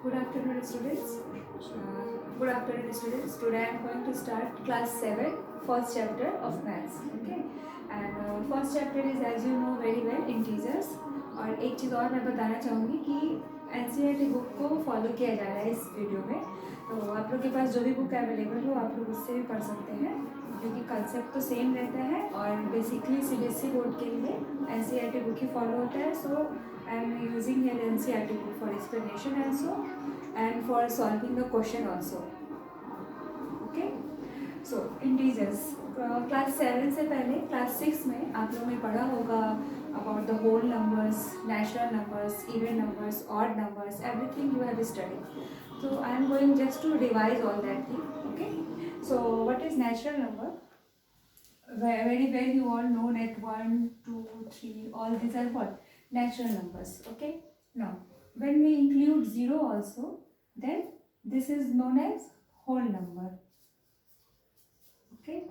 Good afternoon, students. Good afternoon, students. Today I am going to start class 7, first chapter of maths. Okay, and first chapter is, as you know very well, integers. और एक चीज़ और मैं बताना चाहूँगी कि NCERT book को follow किया जा रहा है इस वीडियो में। तो आप लोग के पास जो भी बुक अवेलेबल हो आप लोग उससे भी पढ़ सकते हैं, क्योंकि कंसेप्ट तो सेम रहता है और बेसिकली सीबीएसई बोर्ड के लिए एनसीईआरटी बुक ही फॉलो होता है. सो I am using here NCERT book for explanation also and for solving the question also. Okay, so integers. Class 7 से पहले क्लास 6 में आप लोगों ने पढ़ा होगा about the whole numbers, natural numbers, even numbers, odd numbers, everything you have studied. So I am going just to revise all that thing. Okay, so what is natural number? Very well you all know that 1, 2, 3, all these are what? Natural numbers. Okay, now when we include 0 also, then this is known as whole number. Okay,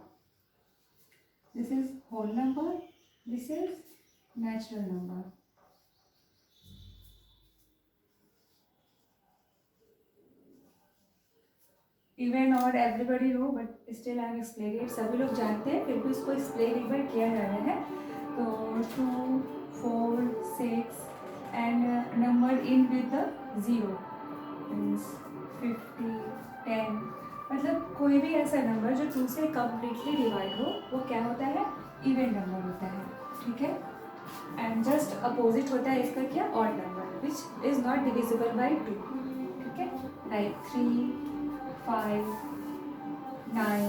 this is whole number, this is natural number. Even और everybody know, but still I am explain it. सभी लोग जानते हैं, फिर भी उसको explain एक बार किया जा रहा है. तो 2, 4, 6 and number in with the 0 means 50, 10. मतलब कोई भी ऐसा नंबर जो 2 से कम्प्लीटली डिवाइड हो वो क्या होता है? इवन नंबर होता है. ठीक है, एंड जस्ट अपोजिट होता है इसका क्या? Odd number, which is not divisible by 2. ठीक है, लाइक 3, 5, 9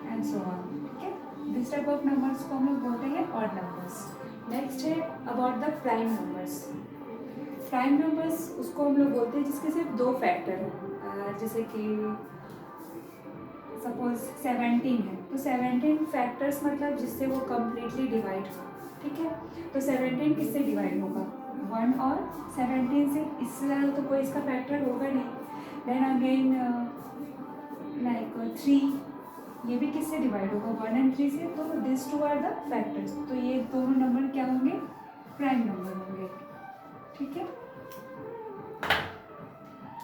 एंड सो ऑन. ठीक है, दिस टाइप ऑफ नंबर्स को हम लोग बोलते हैं ऑड नंबर्स. नेक्स्ट है about the prime numbers. Prime numbers उसको हम लोग बोलते हैं जिसके सिर्फ 2 फैक्टर हो. जैसे कि सपोज 17 है, तो 17 फैक्टर्स मतलब जिससे वो कम्प्लीटली डिवाइड हो. ठीक है, तो 17 किससे डिवाइड होगा? 1 और 17 से. इससे ज़्यादा तो कोई इसका फैक्टर होगा नहीं. देन अगेन लाइक 3, ये भी किससे डिवाइड होगा? 1 एंड 3 से. तो दिस 2 आर द फैक्टर्स. तो ये दोनों नंबर क्या होंगे? प्राइम नंबर होंगे. ठीक है,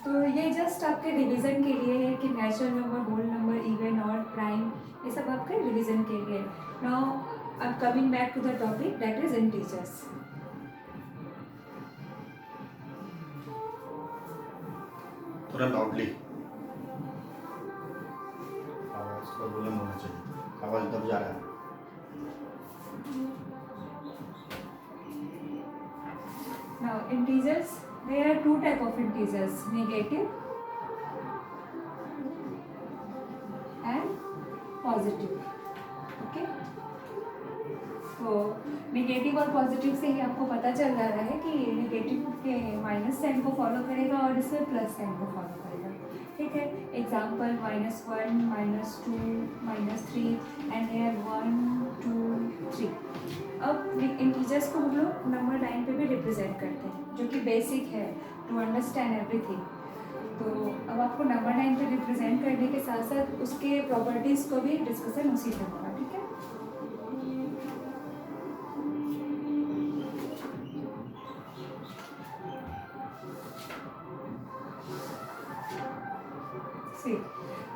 तो ये जस्ट आपके रिवीजन के लिए है कि natural number, whole number, even और प्राइम, ये सब आपके रिवीजन के लिए. Now I am coming back to the topic, that is integers. थोड़ा लाउडली आवाज का वॉल्यूम होना चाहिए, आवाज दब जा रहा है. Now integers, there are 2 type of integers, negative and positive. Okay, तो नेगेटिव और पॉजिटिव से ही आपको पता चल जा रहा है कि नेगेटिव के माइनस साइन को फॉलो करेगा और इसमें प्लस साइन को फॉलो करेगा. ठीक है, एग्जाम्पल -1, -2, -3 एंड हेयर 1, 2, 3. अब इंटीजर्स को हम लोग नंबर लाइन पे भी रिप्रेजेंट करते हैं, जो कि बेसिक है टू अंडरस्टैंड एवरीथिंग. तो अब आपको नंबर लाइन पे रिप्रेजेंट करने के साथ साथ उसके प्रॉपर्टीज़ को भी डिस्कशन उसी पे होगा. ठीक है,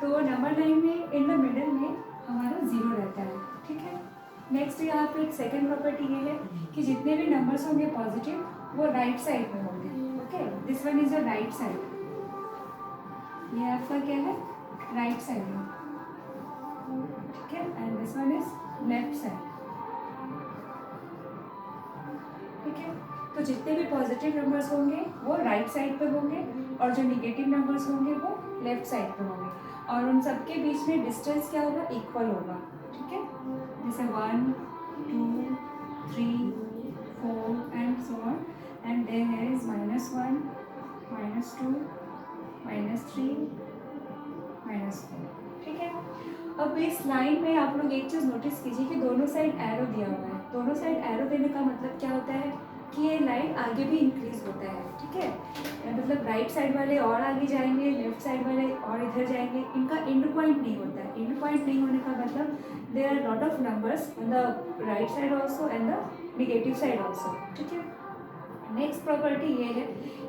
तो नंबर लाइन में इन द मिडिल में हमारा 0 रहता है. ठीक है, नेक्स्ट यहाँ पे एक सेकेंड प्रॉपर्टी ये है कि जितने भी नंबर्स होंगे पॉजिटिव वो राइट साइड में होंगे. Okay, this one is a right side. ये आपका क्या है? राइट साइड है. ठीक है, and this one is left side. ठीक है, तो जितने भी पॉजिटिव नंबर्स होंगे वो राइट साइड पे होंगे और जो निगेटिव नंबर्स होंगे वो लेफ्ट साइड पे होंगे. और उन सबके बीच में डिस्टेंस क्या होगा? इक्वल होगा. ठीक है, जैसे 1, 2, 3, 4 and so on. And there is -1, -2, -3, -4. ठीक है, अब इस लाइन में आप लोग एक चीज़ नोटिस कीजिए कि दोनों साइड एरो दिया हुआ है. दोनों साइड एरो देने का मतलब क्या होता है कि ये लाइन आगे भी इंक्रीज होता है. ठीक है, मतलब राइट साइड वाले और आगे जाएंगे, लेफ्ट साइड वाले और इधर जाएंगे. इनका एंड पॉइंट नहीं होता है. एंड पॉइंट नहीं होने का मतलब there are lot of numbers on the right side also and the negative side also. ठीक है, नेक्स्ट प्रॉपर्टी ये है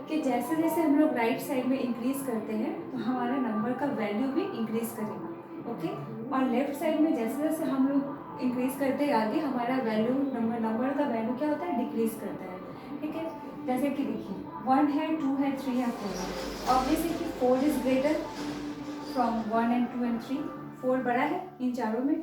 कि जैसे जैसे हम लोग राइट साइड में इंक्रीज करते हैं तो हमारा नंबर का वैल्यू भी इंक्रीज करेगा, ओके। और लेफ्ट साइड में जैसे जैसे हम लोग इंक्रीज करते हैं आगे, हमारा वैल्यू नंबर का वैल्यू क्या होता है, डिक्रीज करता है, ठीक है। जैसे कि देखिए 1 है, 2 है, 3 है, 4 है। ऑब्वियसली कि 4 is greater from 1 and 2 and 3, 4 बड़ा है इन चारों में।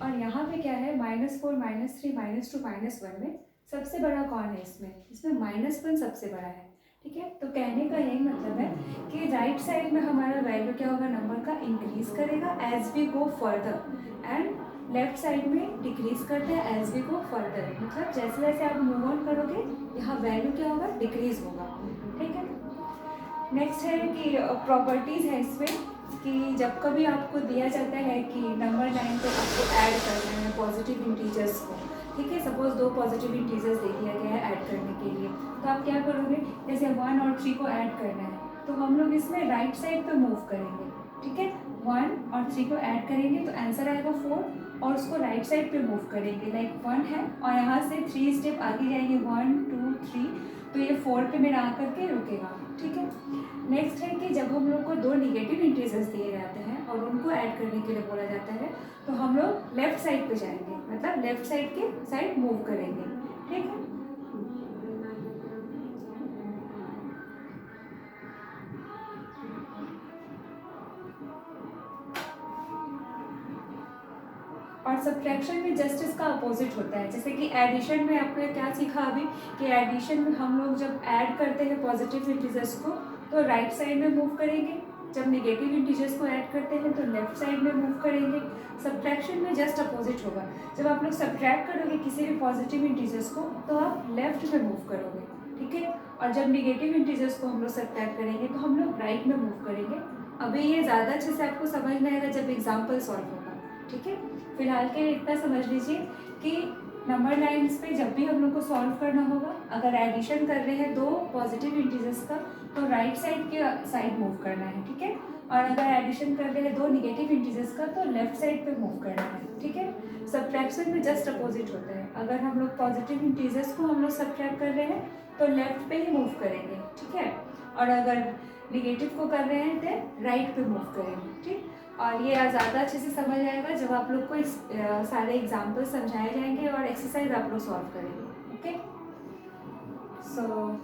और यहाँ पे क्या है, -4, -3, -2, -1 में सबसे बड़ा कौन है इसमें -1 सबसे बड़ा है, ठीक है। तो कहने का यही मतलब है कि राइट साइड में हमारा वैल्यू क्या होगा, नंबर का इंक्रीज करेगा as we go further, and left side में डिक्रीज करते हैं एज वी गो फर्दर। मतलब जैसे जैसे आप मूव ऑन करोगे यहाँ वैल्यू क्या होगा, डिक्रीज होगा, ठीक है। नेक्स्ट है कि प्रॉपर्टीज़ है इसमें कि जब कभी आपको दिया जाता है कि नंबर लाइन पे आपको ऐड करना है पॉजिटिव इंटीजर्स को, ठीक है। सपोज 2 पॉजिटिव इंटीजर्स दे दिया गया है ऐड करने के लिए, तो आप क्या करोगे, जैसे 1 और 3 को ऐड करना है तो हम लोग इसमें राइट साइड पे मूव करेंगे, ठीक है। 1 और 3 को ऐड करेंगे तो आंसर आएगा 4, और उसको राइट साइड पे मूव करेंगे, लाइक 1 है और यहाँ से 3 स्टेप आगे जाएंगे, 1 2 3, तो ये 4 पे मेरा आकर के रुकेगा, ठीक है। नेक्स्ट है कि जब हम लोग को 2 निगेटिव इंटीजर्स दिए जाते हैं और उनको ऐड करने के लिए बोला जाता है तो हम लोग लेफ्ट साइड पे जाएंगे, मतलब लेफ्ट साइड के साइड मूव करेंगे, ठीक है। और सब्ट्रैक्शन में जस्ट इसका अपोजिट होता है, जैसे कि एडिशन में आपने क्या सीखा अभी कि एडिशन में हम लोग जब ऐड करते हैं पॉजिटिव इंटीजर्स को तो राइट साइड में मूव करेंगे, जब निगेटिव इंटीजर्स को ऐड करते हैं तो लेफ्ट साइड में मूव करेंगे। सब्ट्रैक्शन में जस्ट अपोजिट होगा, जब आप लोग सब्ट्रैक्ट करोगे किसी भी पॉजिटिव इंटीजर्स को तो आप लेफ्ट में मूव करोगे, ठीक है। और जब निगेटिव इंटीजर्स को हम लोग सब्ट्रैक्ट करेंगे तो हम लोग राइट में मूव करेंगे। अभी ये ज़्यादा अच्छे से आपको समझ में आएगा जब एग्जाम्पल सॉल्व होगा, ठीक है। फिलहाल के लिए इतना समझ लीजिए कि नंबर लाइन्स पे जब भी हम लोग को सॉल्व करना होगा, अगर एडिशन कर रहे हैं 2 पॉजिटिव इंटीजर्स का तो राइट साइड के साइड मूव करना है, ठीक है। और अगर एडिशन कर रहे हैं 2 निगेटिव इंटीजर्स का तो लेफ्ट साइड पे मूव करना है, ठीक है। सब्ट्रैक्शन में जस्ट अपोजिट होता है, अगर हम लोग पॉजिटिव इंटीजर्स को हम लोग सब्ट्रैक्ट कर रहे हैं तो लेफ्ट पे ही मूव करेंगे, ठीक है। और अगर निगेटिव को कर रहे हैं तो राइट पे मूव करेंगे, ठीक। और ये ज़्यादा अच्छे से समझ आएगा जब आप लोग को इस सारे एग्जाम्पल समझाए जाएंगे और एक्सरसाइज आप लोग सॉल्व करेंगे, ओके। सो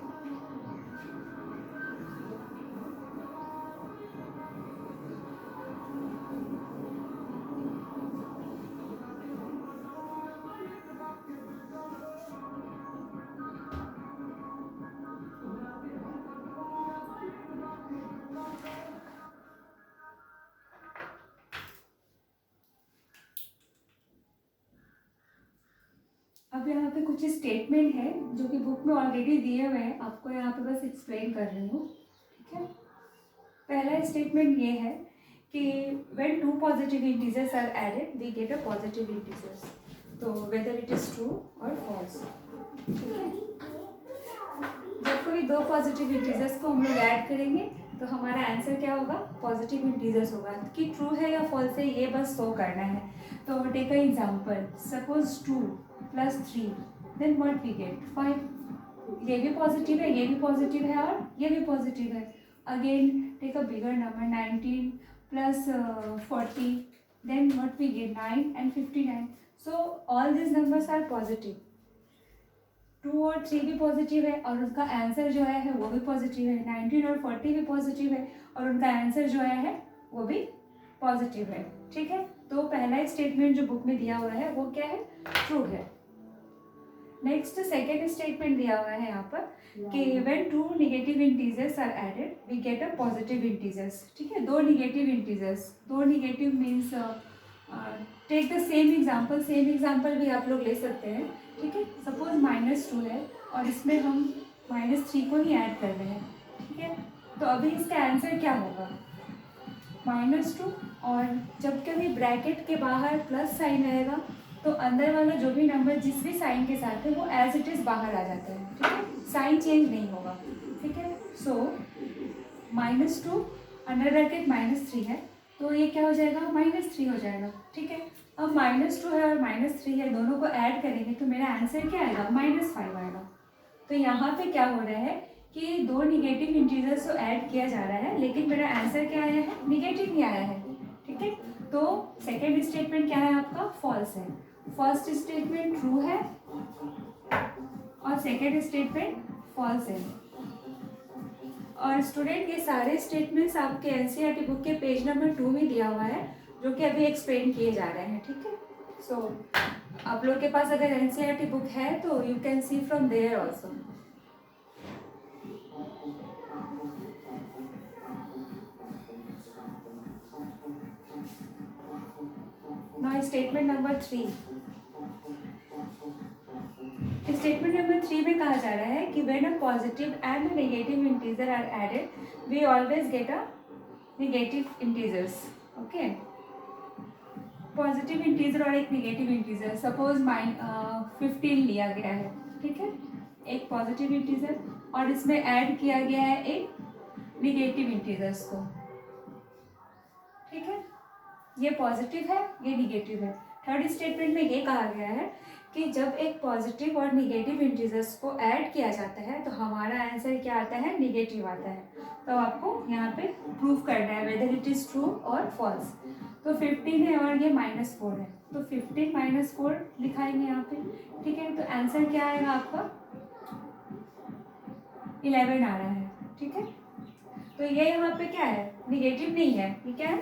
अब यहाँ पे कुछ स्टेटमेंट है जो कि बुक में ऑलरेडी दिए हुए हैं, आपको यहाँ पे बस एक्सप्लेन कर रही हूँ, ठीक है। पहला स्टेटमेंट ये है कि when 2 positive integers are added we get a positive integers, तो whether it is true or false, ठीक है। जब कोई 2 पॉजिटिव इंटीजर्स को हम लोग ऐड करेंगे तो हमारा आंसर क्या होगा, पॉजिटिव इंटीजर्स होगा, कि ट्रू है या फॉल्स है ये बस शो करना है। तो take a example, suppose 2 + 3 then what we get 5, ये भी पॉजिटिव है, ये भी पॉजिटिव है और ये भी पॉजिटिव है। Again take a bigger number 19 + 40 then what we get 9 and 59, so all this numbers are positive. 2 और 3 भी पॉजिटिव है और उनका आंसर जो है वो भी पॉजिटिव है, 19 और 40 भी पॉजिटिव है और उनका आंसर जो है वो भी पॉजिटिव है, ठीक है। तो पहला स्टेटमेंट जो बुक में दिया हुआ है वो क्या है, ट्रू है। नेक्स्ट सेकेंड स्टेटमेंट दिया हुआ है यहाँ पर कि when 2 negative integers are added we get a positive integers, ठीक है। 2 negative integers, 2 negative means take the same example भी आप लोग ले सकते हैं, ठीक है। सपोज -2 है और इसमें हम -3 को ही ऐड कर रहे हैं, ठीक है। तो अभी इसका आंसर क्या होगा, -2, और जब कभी ब्रैकेट के बाहर प्लस साइन रहेगा तो अंदर वाला जो भी नंबर जिस भी साइन के साथ है वो एज इट इज़ बाहर आ जाता है, ठीक है, साइन चेंज नहीं होगा, ठीक है। सो -2 अंडर ब्रैकेट -3 है तो ये क्या हो जाएगा, -3 हो जाएगा, ठीक है। अब -2 है और -3 है, दोनों को ऐड करेंगे तो मेरा आंसर क्या आएगा, -5 आएगा, तो यहाँ पे क्या हो रहा है कि दो निगेटिव इंटीजर्स को ऐड किया जा रहा है, लेकिन मेरा आंसर क्या आया है, निगेटिव ही आया है। ठीक है, तो सेकेंड स्टेटमेंट क्या है आपका, फॉल्स है। फर्स्ट स्टेटमेंट ट्रू है और सेकेंड स्टेटमेंट फॉल्स है। और स्टूडेंट ये सारे स्टेटमेंट्स आपके एनसीईआरटी बुक के पेज नंबर 2 में दिया हुआ है, जो कि अभी एक्सप्लेन किए जा रहे हैं। ठीक है, सो आप लोग के पास अगर एनसीईआरटी बुक है तो you can see from there also. Now statement number 3। Statement number 3 में कहा जा रहा है कि when a positive and negative integer are added we always get a negative integers. Okay, positive integer और एक नेगेटिव इंटीजर, सपोज 15 लिया गया है। ठीक है, एक पॉजिटिव इंटीजर और इसमें ऐड किया गया है एक नेगेटिव इंटीजर्स को। ठीक है, ये पॉजिटिव है, ये निगेटिव है। थर्ड स्टेटमेंट में ये कहा गया है कि जब एक पॉजिटिव और निगेटिव इंटीजर्स को ऐड किया जाता है तो हमारा आंसर क्या आता है, निगेटिव आता है। तो आपको यहाँ पे प्रूफ करना है वेदर इट इज ट्रू और फॉल्स। तो 15 है और ये -4 है, तो 15 - 4 लिखाएंगे यहाँ पे। ठीक है, तो आंसर क्या आएगा आपका, 11 आ रहा है। ठीक है, तो ये यहाँ पे क्या है, निगेटिव नहीं है, ये क्या है,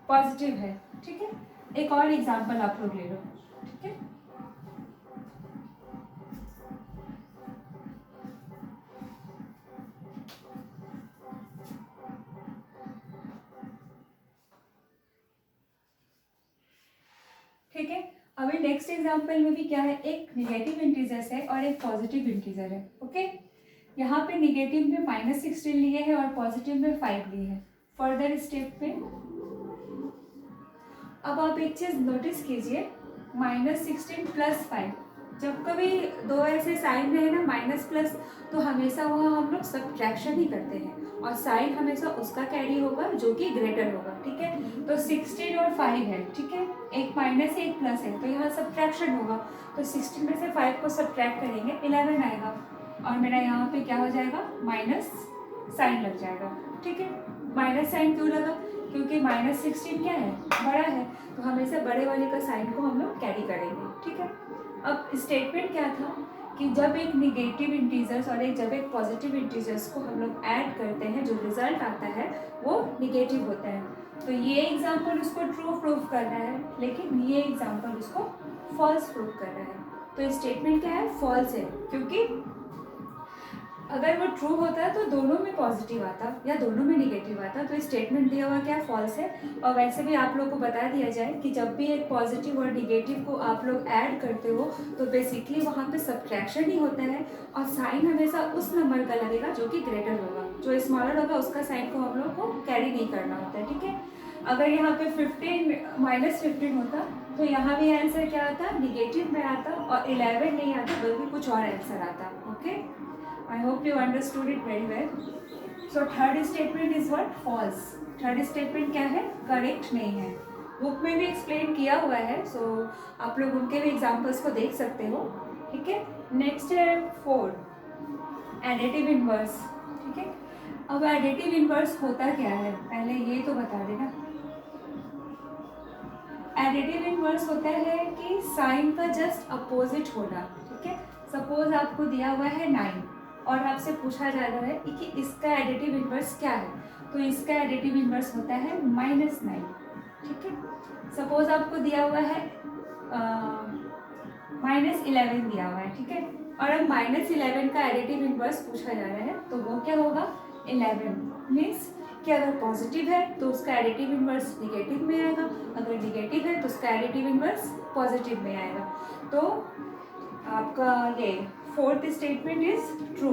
पॉजिटिव है। ठीक है, एक और एग्जांपल आप लोग ले लो। ठीक है, ठीक है, अभी नेक्स्ट एग्जांपल में भी क्या है, एक निगेटिव इंटीजर्स है और एक पॉजिटिव इंटीजर है। ओके, यहाँ पे निगेटिव में -16 लिए हैं और पॉजिटिव में 5 लिए हैं। फर्दर स्टेप पे अब आप एक चीज़ नोटिस कीजिए, -16 + 5, जब कभी दो ऐसे साइन में है ना माइनस प्लस, तो हमेशा वह हम लोग सब्ट्रैक्शन ही करते हैं और साइन हमेशा उसका कैरी होगा जो कि ग्रेटर होगा। ठीक है, तो 16 और 5 है। ठीक है, एक माइनस है एक प्लस है, तो यहाँ सब्ट्रैक्शन होगा। तो 16 में से 5 को सब्ट्रैक्ट करेंगे, 11 आएगा और मेरा यहाँ पे क्या हो जाएगा, माइनस साइन लग जाएगा। ठीक है, माइनस साइन क्यों लगा, क्योंकि -16 क्या है, बड़ा है, तो हमेशा बड़े वाले का साइन को हम लोग कैरी करेंगे। ठीक है, अब स्टेटमेंट क्या था कि जब एक निगेटिव इंटीजर्स और जब एक पॉजिटिव इंटीजर्स को हम लोग ऐड करते हैं, जो रिजल्ट आता है वो निगेटिव होता है। तो ये एग्जांपल उसको ट्रू प्रूफ कर रहा है, लेकिन ये एग्जांपल उसको फॉल्स प्रूफ कर रहा है। तो स्टेटमेंट क्या है, फॉल्स है, क्योंकि अगर वो ट्रू होता तो दोनों में पॉजिटिव आता या दोनों में निगेटिव आता। तो स्टेटमेंट दिया हुआ क्या, फॉल्स है। और वैसे भी आप लोग को बता दिया जाए कि जब भी एक पॉजिटिव और निगेटिव को आप लोग ऐड करते हो तो बेसिकली वहाँ पे सब्ट्रैक्शन ही होता है और साइन हमेशा उस नंबर का लगेगा जो कि ग्रेटर होगा, जो स्मॉलर होगा उसका साइन को हम लोग को कैरी नहीं करना होता है। ठीक है, अगर यहाँ पे 15 होता तो यहाँ भी आंसर क्या आता, निगेटिव में आता और 11 नहीं आता बल्कि कुछ और आंसर आता। Okay, I hope you understood it very well. So third statement is what, false. Third statement क्या है, करेक्ट नहीं है। बुक में भी एक्सप्लेन किया हुआ है, सो आप लोग उनके भी एग्जांपल्स को देख सकते हो। ठीक है, नेक्स्ट है 4, एडिटिव इनवर्स। ठीक है, अब एडिटिव इनवर्स होता क्या है, पहले ये तो बता देना। एडिटिव इनवर्स होता है कि साइन का जस्ट अपोजिट होना। ठीक है, सपोज आपको दिया हुआ है 9 और आपसे पूछा जा रहा है कि इसका एडिटिव इनवर्स क्या है, तो इसका एडिटिव इनवर्स होता है -9। ठीक है, सपोज आपको दिया हुआ है -11 दिया हुआ है। ठीक है, और अब -11 का एडिटिव इनवर्स पूछा जा रहा है, तो वो क्या होगा, 11। मीन्स कि अगर पॉजिटिव है तो उसका एडिटिव इनवर्स निगेटिव में आएगा, अगर निगेटिव है तो उसका एडिटिव इनवर्स पॉजिटिव में आएगा। तो आपका ये फोर्थ स्टेटमेंट इज ट्रू,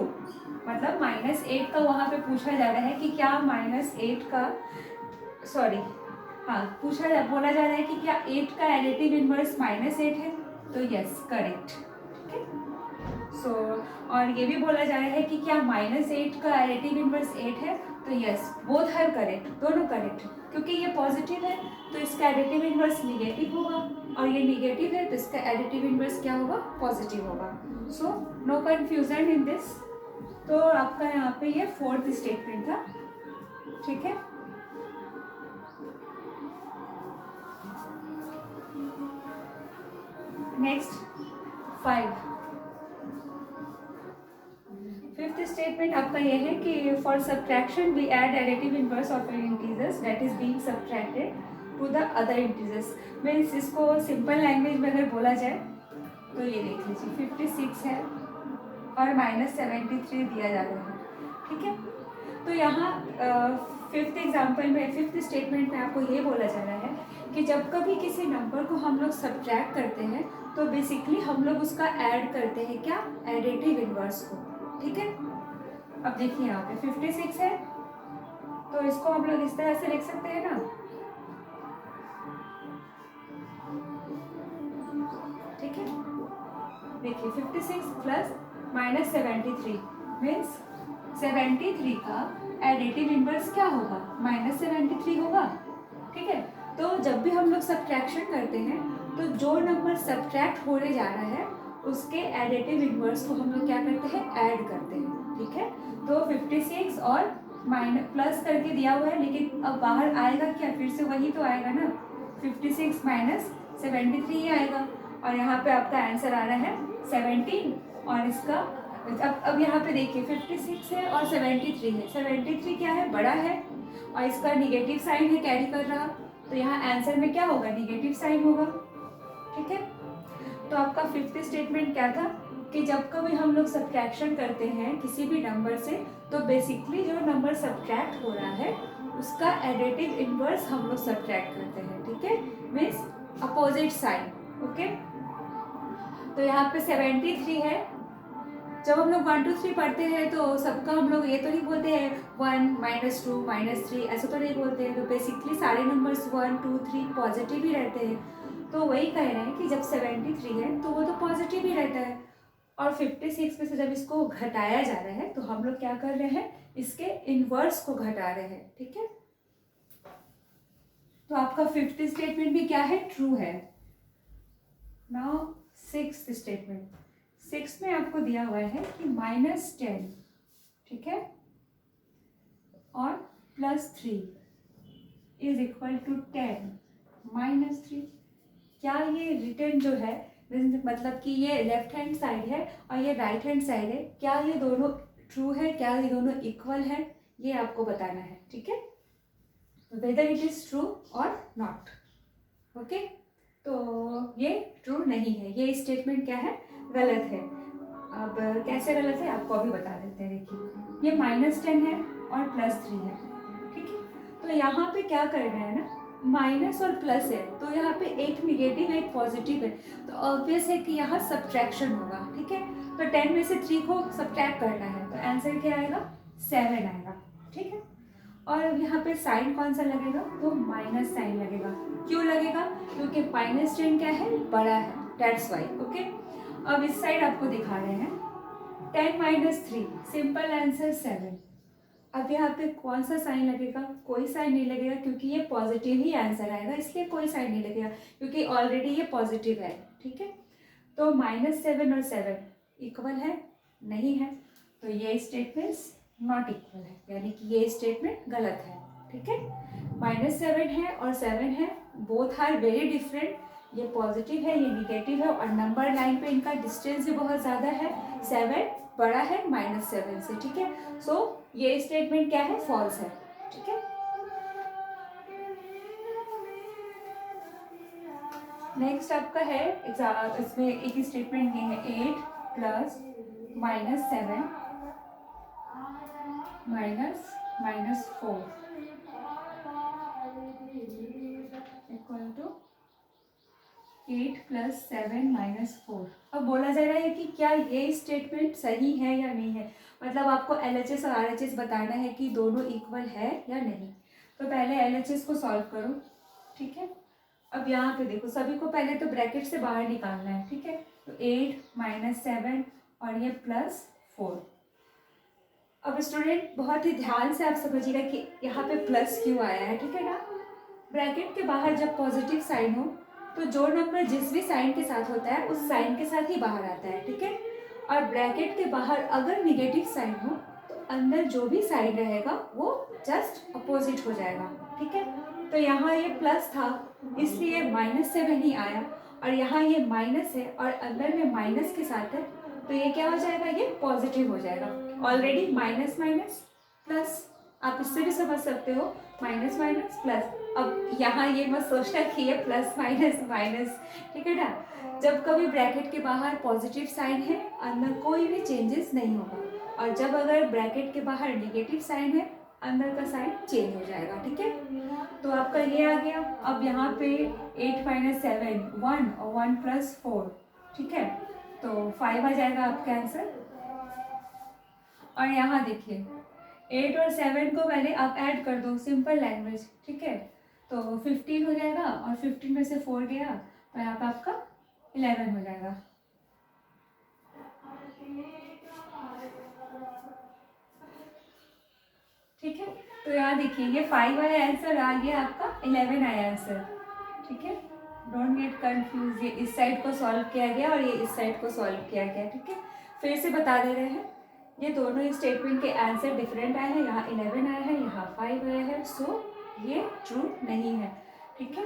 मतलब -8 का वहाँ पे पूछा जा रहा है कि क्या -8 का बोला जा रहा है कि क्या 8 का एडिटिव इनवर्स -8 है, तो यस करेक्ट। ठीक है, सो और ये भी बोला जा रहा है कि क्या -8 का एडिटिव इनवर्स 8 है, तो यस बोथ आर करेक्ट, दोनों करेक्ट। क्योंकि ये पॉजिटिव है तो इसका एडिटिव इनवर्स निगेटिव होगा और ये निगेटिव है तो इसका एडिटिव इनवर्स क्या होगा, पॉजिटिव होगा। So no confusion in this. तो आपका यहाँ पे ये फोर्थ स्टेटमेंट था, ठीक है। नेक्स्ट 5, फिफ्थ स्टेटमेंट आपका ये है कि for subtraction we add additive inverse of an integers that is being subtracted to the other integers. Means इसको सिंपल लैंग्वेज में अगर बोला जाए तो ये देख लीजिए 56 है और -73 दिया जा रहा है, ठीक है। तो यहाँ फिफ्थ एग्जाम्पल में, फिफ्थ स्टेटमेंट में आपको ये बोला जा रहा है कि जब कभी किसी नंबर को हम लोग सब्ट्रैक्ट करते हैं तो बेसिकली हम लोग उसका ऐड करते हैं, क्या, एडिटिव इनवर्स को, ठीक है। अब देखिए यहाँ पे 56 है तो इसको हम लोग इस तरह से लिख सकते हैं ना, ठीक है। देखिए 56 प्लस -73 मीन्स 73 का एडिटिव इनवर्स क्या होगा, -73 होगा, ठीक है। तो जब भी हम लोग सब्ट्रैक्शन करते हैं तो जो नंबर सब्ट्रैक्ट होने जा रहा है उसके एडिटिव इनवर्स को हम लोग क्या करते हैं, ऐड करते हैं, ठीक है। तो 56 और माइनस प्लस करके दिया हुआ है, लेकिन अब बाहर आएगा क्या, फिर से वही तो आएगा ना, 56 - 73 ही आएगा। और यहाँ पे आपका आंसर आ रहा है 17। और इसका अब यहाँ पे देखिए 56 है और 73 है, 73 क्या है, बड़ा है और इसका निगेटिव साइन है कैरी कर रहा, तो यहाँ आंसर में क्या होगा, निगेटिव साइन होगा, ठीक है। तो आपका फिफ्थ स्टेटमेंट क्या था कि जब कभी हम लोग सब्ट्रैक्शन करते हैं किसी भी नंबर से तो बेसिकली जो नंबर सब्ट्रैक्ट हो रहा है उसका एडिटिव इनवर्स हम लोग सब्ट्रैक्ट करते हैं, ठीक है, मीन्स अपोजिट साइन, ओके। तो यहाँ पे 73 है। जब हम लोग 1 2 3 पढ़ते हैं तो सबका हम लोग ये तो नहीं बोलते हैं 1 -2 -3, ऐसा तो नहीं बोलते हैं। तो बेसिकली सारे नंबर्स 1 2 3 पॉजिटिव ही रहते हैं, तो वही कह रहे हैं कि जब 73 है तो वो तो पॉजिटिव ही रहता है। और 56 में से जब इसको घटाया जा रहा है तो हम लोग क्या कर रहे हैं, इसके इनवर्स को घटा रहे हैं, ठीक है। तो आपका फिफ्थ स्टेटमेंट भी क्या है, ट्रू है। नाउ सिक्स्थ स्टेटमेंट, सिक्स में आपको दिया हुआ है कि -10, ठीक है, और +3 इज इक्वल टू 10 -3। क्या ये रिटर्न जो है, मतलब कि ये लेफ्ट हैंड साइड है और ये राइट हैंड साइड है, क्या ये दोनों ट्रू है, क्या ये दोनों इक्वल है, ये आपको बताना है, ठीक है। वेदर इट इज ट्रू और नॉट, ओके। तो ये ट्रू नहीं है, ये स्टेटमेंट क्या है, गलत है। अब कैसे गलत है आपको अभी बता देते हैं। देखिए ये -10 है और +3 है, ठीक है। तो यहाँ पे क्या कर रहे हैं ना, माइनस और प्लस है तो यहाँ पे एक निगेटिव एक पॉजिटिव है, तो ऑब्वियस है कि यहाँ सब्ट्रैक्शन होगा, ठीक है। तो 10 में से 3 को सब्ट्रैक्ट करना है तो आंसर क्या आएगा, 7 आएगा, ठीक है। और अब यहाँ पे साइन कौन सा लगेगा, तो माइनस साइन लगेगा। क्यों लगेगा, क्योंकि -10 क्या है, बड़ा है, दैट्स वाई, ओके। अब इस साइड आपको दिखा रहे हैं 10 - 3, सिंपल आंसर 7। अब यहाँ पे कौन सा साइन लगेगा, कोई साइन नहीं लगेगा क्योंकि ये पॉजिटिव ही आंसर आएगा, इसलिए कोई साइन नहीं लगेगा क्योंकि ऑलरेडी ये पॉजिटिव है, ठीक है। तो -7 और 7 इक्वल है, नहीं है, तो ये स्टेटमेंट्स नॉट इक्वल है, यानी कि ये स्टेटमेंट गलत है, ठीक है। -7 है और 7 है, बोथ आर वेरी डिफरेंट, ये पॉजिटिव है ये निगेटिव है और नंबर लाइन पे इनका डिस्टेंस भी बहुत ज़्यादा है, 7 बड़ा है -7 से, ठीक है। सो ये स्टेटमेंट क्या है, फॉल्स है, ठीक है। नेक्स्ट आपका है इसमें एक स्टेटमेंट ये है 8 + -7 -4 इक्वल टू 8 + 7 - 4। अब बोला जा रहा है कि क्या ये स्टेटमेंट सही है या नहीं है, मतलब आपको LHS और RHS बताना है कि दोनों इक्वल है या नहीं। तो पहले LHS को सॉल्व करो, ठीक है। अब यहाँ पे देखो सभी को पहले तो ब्रैकेट से बाहर निकालना है, ठीक है। तो 8 - 7 और ये +4। अब स्टूडेंट बहुत ही ध्यान से आप समझिएगा कि यहाँ पे प्लस क्यों आया है, ठीक है ना। ब्रैकेट के बाहर जब पॉजिटिव साइन हो तो जो नंबर जिस भी साइन के साथ होता है उस साइन के साथ ही बाहर आता है, ठीक है। और ब्रैकेट के बाहर अगर निगेटिव साइन हो तो अंदर जो भी साइन रहेगा वो जस्ट अपोजिट हो जाएगा, ठीक है। तो यहाँ ये प्लस था इसलिए -7 ही आया, और यहाँ ये माइनस है और अंदर में माइनस के साथ है, तो ये क्या हो जाएगा, ये पॉजिटिव हो जाएगा। ऑलरेडी माइनस माइनस प्लस, आप इससे भी समझ सकते हो, माइनस माइनस प्लस। अब यहाँ ये मत सोचना कि ये प्लस माइनस माइनस, ठीक है ना। जब कभी ब्रैकेट के बाहर पॉजिटिव साइन है अंदर कोई भी चेंजेस नहीं होगा, और जब अगर ब्रैकेट के बाहर नेगेटिव साइन है अंदर का साइन चेंज हो जाएगा, ठीक है। तो आपका ये आ गया। अब यहाँ पे 8 - 7 1 और 1 + 4, ठीक है, तो 5 आ जाएगा आपका आंसर। और यहाँ देखिए 8 और 7 को पहले आप ऐड कर दो, सिंपल लैंग्वेज, ठीक है, तो 15 हो जाएगा, और 15 में से 4 गया तो यहाँ पे आपका 11 हो जाएगा। ठीक है, तो यहाँ देखिए ये 5 आया आंसर, आ गया आपका 11 आया आंसर, ठीक है। डोंट गेट कंफ्यूज, ये इस साइड को सॉल्व किया गया और ये इस साइड को सॉल्व किया गया, ठीक है। फिर से बता दे रहे हैं, ये दोनों स्टेटमेंट के आंसर डिफरेंट आए हैं, यहाँ 11 आया है, यहाँ 5 आया है, सो ये ट्रू नहीं है, ठीक है।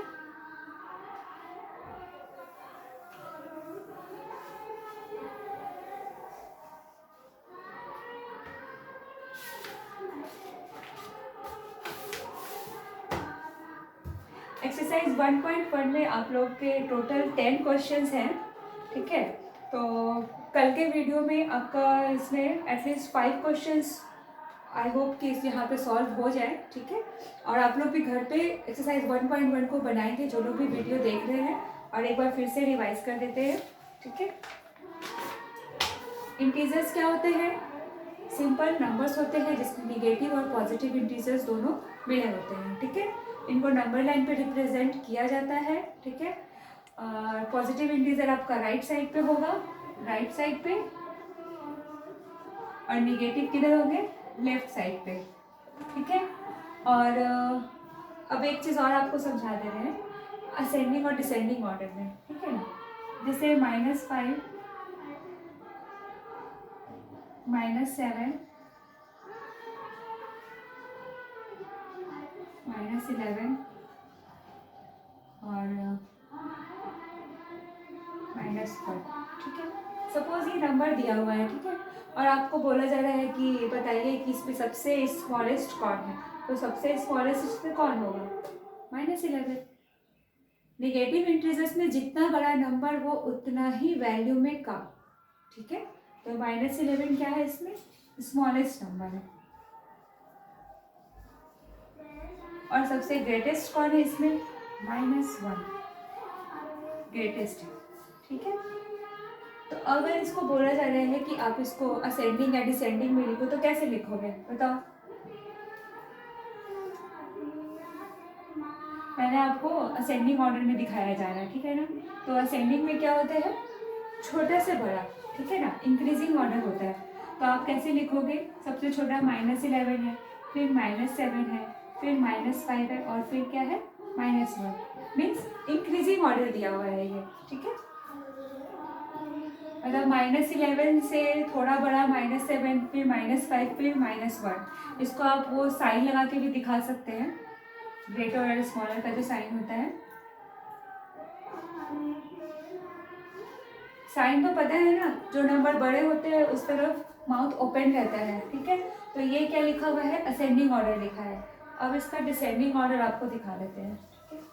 एक्सरसाइज 1.1 में आप लोग के टोटल 10 क्वेश्चंस हैं, ठीक है। तो कल के वीडियो में आपका इसमें एटलीस्ट 5 क्वेश्चंस आई होप कि इस यहाँ पे सॉल्व हो जाए, ठीक है। और आप लोग भी घर पे एक्सरसाइज 1.1 को बनाएंगे, जो लोग भी वीडियो देख रहे हैं, और एक बार फिर से रिवाइज कर देते हैं, ठीक है। इंटीजर्स क्या होते हैं, सिंपल नंबर्स होते हैं जिसमें निगेटिव और पॉजिटिव इंटीजर्स दोनों मिले होते हैं, ठीक है। इनको नंबर लाइन पे रिप्रेजेंट किया जाता है, ठीक है। पॉजिटिव इंटीजर आपका राइट साइड पे होगा, राइट साइड पे, और निगेटिव किधर होंगे, लेफ्ट साइड पे, ठीक है। और अब एक चीज़ और आपको समझा दे रहे हैं, असेंडिंग और डिसेंडिंग ऑर्डर में, ठीक है ना। जैसे -5 -7 -11 और -4, ठीक है। सपोज ये नंबर दिया हुआ है, ठीक है, और आपको बोला जा रहा है कि बताइए कि इसमें सबसे स्मॉलेस्ट कौन है, तो सबसे स्मॉलेस्ट इसमें कौन होगा, -11। निगेटिव इंटीजर्स में जितना बड़ा नंबर वो उतना ही वैल्यू में कम, ठीक है। तो -11 क्या है, इसमें स्मॉलेस्ट नंबर है। और सबसे ग्रेटेस्ट कौन है इसमें, -1 ग्रेटेस्ट है, ठीक है। तो अगर इसको बोला जा रहा है कि आप इसको असेंडिंग या डिसेंडिंग में लिखो तो कैसे लिखोगे बताओ। मैंने आपको असेंडिंग ऑर्डर में दिखाया जा रहा है, ठीक है ना। तो असेंडिंग में क्या होता है, छोटा से बड़ा, ठीक है ना, इंक्रीजिंग ऑर्डर होता है। तो आप कैसे लिखोगे, सबसे छोटा -11 है, फिर -7 है, फिर -5 है, और फिर क्या है, -1, मीन्स इंक्रीजिंग ऑर्डर दिया हुआ है ये, ठीक है। मतलब -11 से थोड़ा बड़ा -7, फिर -5, फिर -1। इसको आप वो साइन लगा के भी दिखा सकते हैं, ग्रेटर और स्मॉलर का जो साइन होता है। साइन तो पता है ना, जो नंबर बड़े होते हैं उस तरफ माउथ ओपन रहता है, ठीक है। तो ये क्या लिखा हुआ है, असेंडिंग ऑर्डर लिखा है। अब इसका डिसेंडिंग ऑर्डर आपको दिखा देते हैं, ठीक है।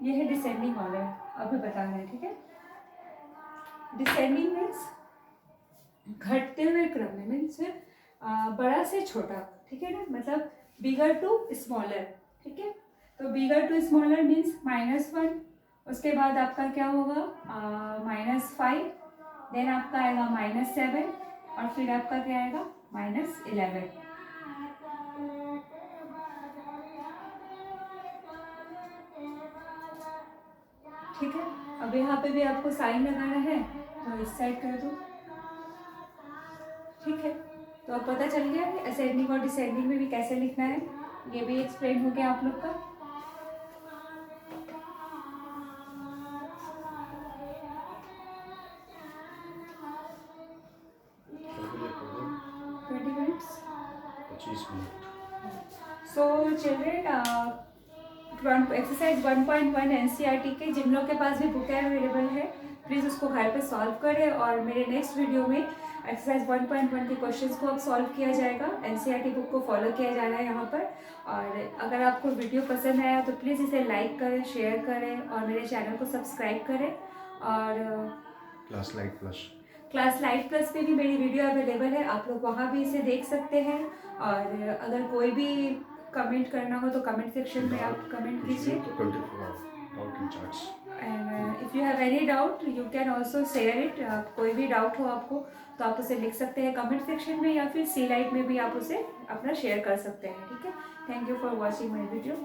ये है डिसेंडिंग ऑर्डर, अभी बता रहे हैं, ठीक है। डिसेंडिंग मीन्स घटते हुए क्रम में, मीन्स बड़ा से छोटा, ठीक है ना, मतलब बिगर टू स्मॉलर, ठीक है। तो बिगर टू स्मॉलर मीन्स -1, उसके बाद आपका क्या होगा, -5, देन आपका आएगा -7, और फिर आपका क्या आएगा, -11। ठीक है। अब यहाँ पे भी आपको साइन लगाना है तो इस साइड कर दो, ठीक है। तो अब पता चल गया है असेंडिंग और डिसेंडिंग में भी कैसे लिखना है, ये भी एक्सप्लेन हो गया आप लोग का। कैलकुलेट कर दो 20 मिनट्स। 25 मिनट। सो चिल्ड्रेन, एक्सरसाइज 1.1 एनसीईआरटी के जिन लोग के पास भी बुक अवेलेबल है प्लीज़ उसको घर पे सॉल्व करें, और मेरे नेक्स्ट वीडियो में एक्सरसाइज 1.1 के क्वेश्चंस को अब सॉल्व किया जाएगा। एनसीईआरटी बुक को फॉलो किया जा रहा है यहाँ पर। और अगर आपको वीडियो पसंद आया तो प्लीज़ इसे लाइक करें, शेयर करें और मेरे चैनल को सब्सक्राइब करें। और class light plus class light plus पे भी मेरी वीडियो अवेलेबल है, आप लोग वहाँ भी इसे देख सकते हैं। और अगर कोई भी कमेंट करना हो तो कमेंट सेक्शन में आप कमेंट कीजिए। तो 24 hour doubt in chats. And if you have any doubt you can also share it. कोई भी डाउट हो आपको तो आप उसे लिख सकते हैं कमेंट सेक्शन में, या फिर सी लाइट में भी आप उसे अपना शेयर कर सकते हैं, ठीक है। Thank you for watching my video.